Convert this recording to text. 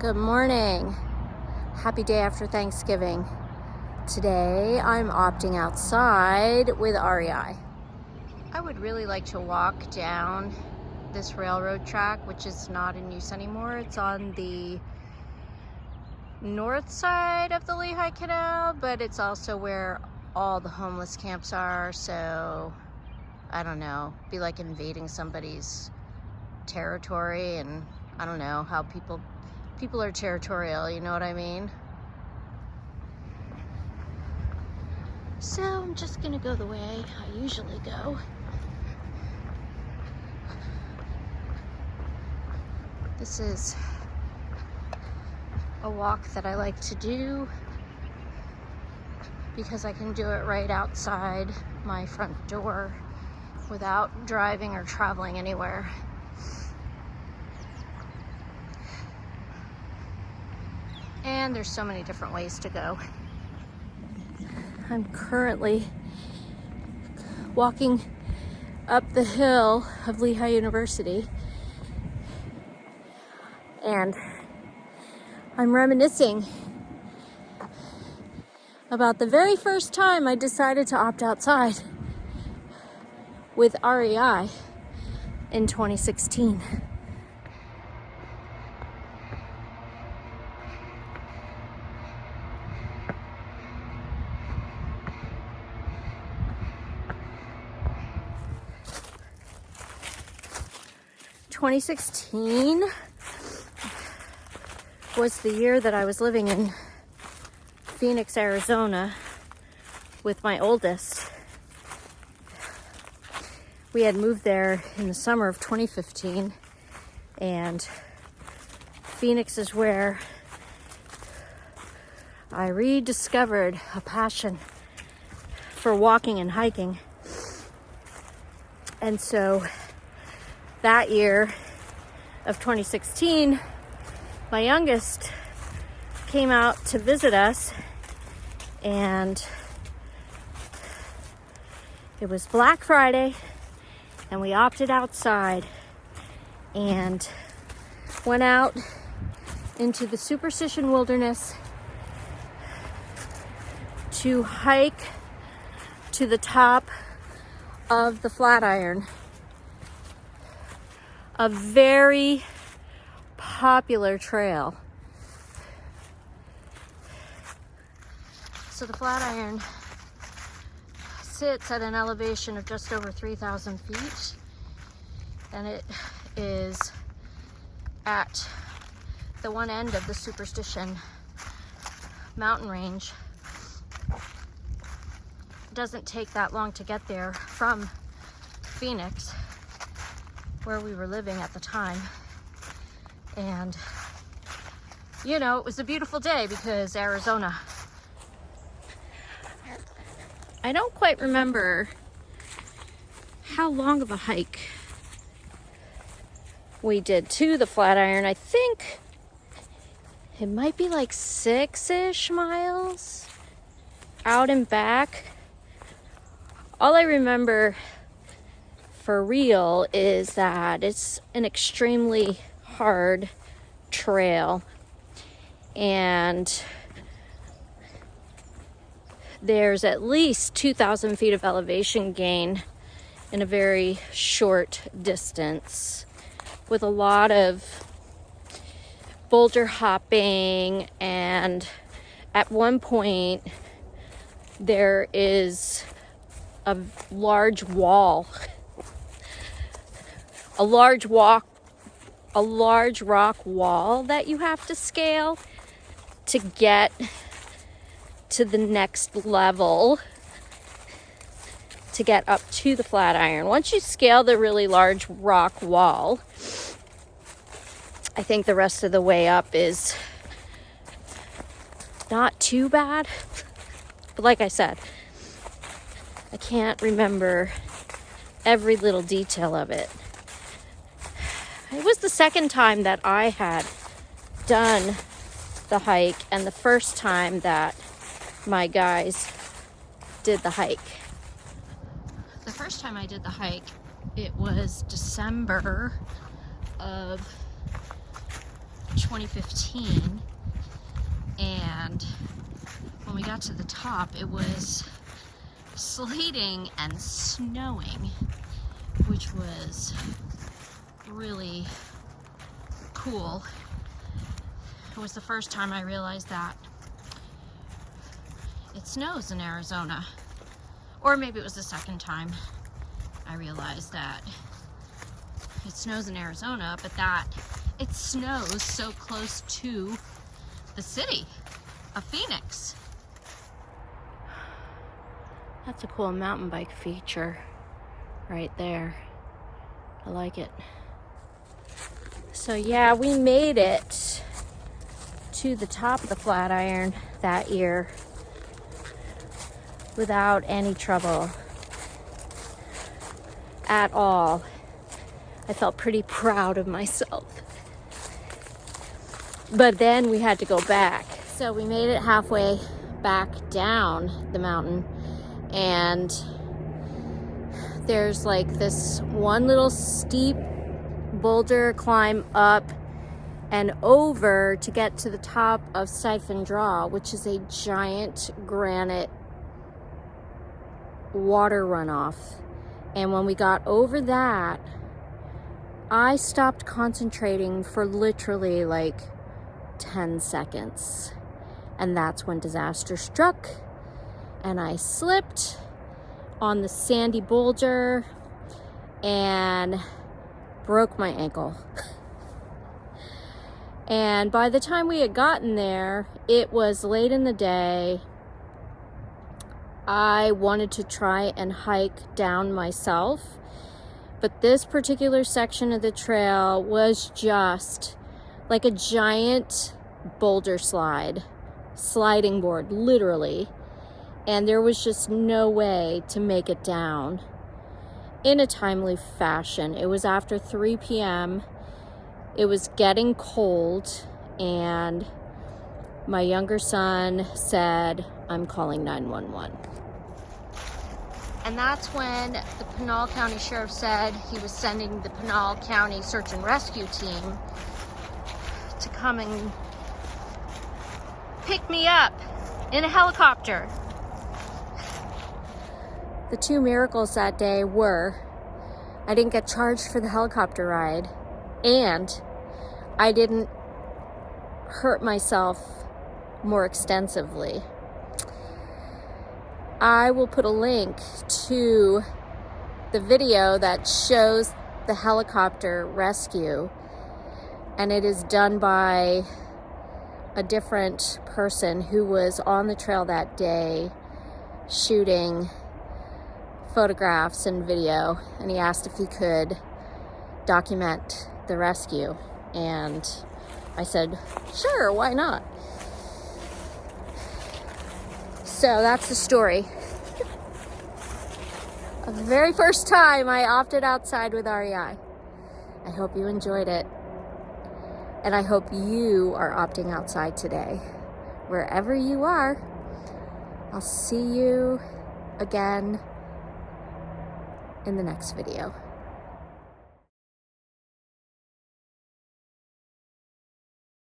Good morning. Happy day after Thanksgiving. Today I'm opting outside with REI. I would really like to walk down this railroad track, which is not in use anymore. It's on the north side of the Lehigh Canal, but it's also where all the homeless camps are. So I don't know, be like invading somebody's territory, and I don't know how people are territorial, you know what I mean? So I'm just gonna go the way I usually go. This is a walk that I like to do because I can do it right outside my front door without driving or traveling anywhere. And there's so many different ways to go. I'm currently walking up the hill of Lehigh University, and I'm reminiscing about the very first time I decided to opt outside with REI in 2016. (2016) was the year that I was living in Phoenix, Arizona with my oldest. We had moved there in the summer of 2015, and Phoenix is where I rediscovered a passion for walking and hiking. And so that year of 2016, my youngest came out to visit us, and it was Black Friday, and we opted outside and went out into the Superstition Wilderness to hike to the top of the Flatiron, a very popular trail. So the Flatiron sits at an elevation of just over 3,000 feet, and it is at the one end of the Superstition mountain range. It doesn't take that long to get there from Phoenix, where we were living at the time. And you know, it was a beautiful day because Arizona. I don't quite remember how long of a hike we did to the Flatiron. I think it might be like 6-ish miles out and back. All I remember for real is that it's an extremely hard trail, and there's at least 2,000 feet of elevation gain in a very short distance, with a lot of boulder hopping, and at one point there is a large wall, a large rock wall that you have to scale to get to the next level to get up to the Flatiron. Once you scale the really large rock wall, I think the rest of the way up is not too bad. But like I said, I can't remember every little detail of it. It was the second time that I had done the hike, and the first time that my guys did the hike. The first time I did the hike, it was December of 2015, and when we got to the top, it was sleeting and snowing, which was really cool. It was the first time I realized that it snows in Arizona. Or maybe it was the second time I realized that it snows in Arizona, but that it snows so close to the city of Phoenix. That's a cool mountain bike feature right there. I like it. So yeah, we made it to the top of the Flatiron that year without any trouble at all. I felt pretty proud of myself. But then we had to go back. So we made it halfway back down the mountain, and there's like this one little steep boulder climb up and over to get to the top of Siphon Draw, which is a giant granite water runoff. And when we got over that, I stopped concentrating for literally like 10 seconds. And that's when disaster struck, and I slipped on the sandy boulder and broke my ankle. And by the time we had gotten there, it was late in the day. I wanted to try and hike down myself, but this particular section of the trail was just like a giant boulder sliding board, literally. And there was just no way to make it down in a timely fashion. It was after 3 p.m. It was getting cold, and my younger son said, "I'm calling 911." And that's when the Pinal County Sheriff said he was sending the Pinal County Search and Rescue team to come and pick me up in a helicopter. The two miracles that day were I didn't get charged for the helicopter ride, and I didn't hurt myself more extensively. I will put a link to the video that shows the helicopter rescue, and it is done by a different person who was on the trail that day shooting photographs and video, and he asked if he could document the rescue, and I said, sure, why not? So that's the story of the very first time I opted outside with REI. I hope you enjoyed it, and I hope you are opting outside today, wherever you are. I'll see you again in the next video.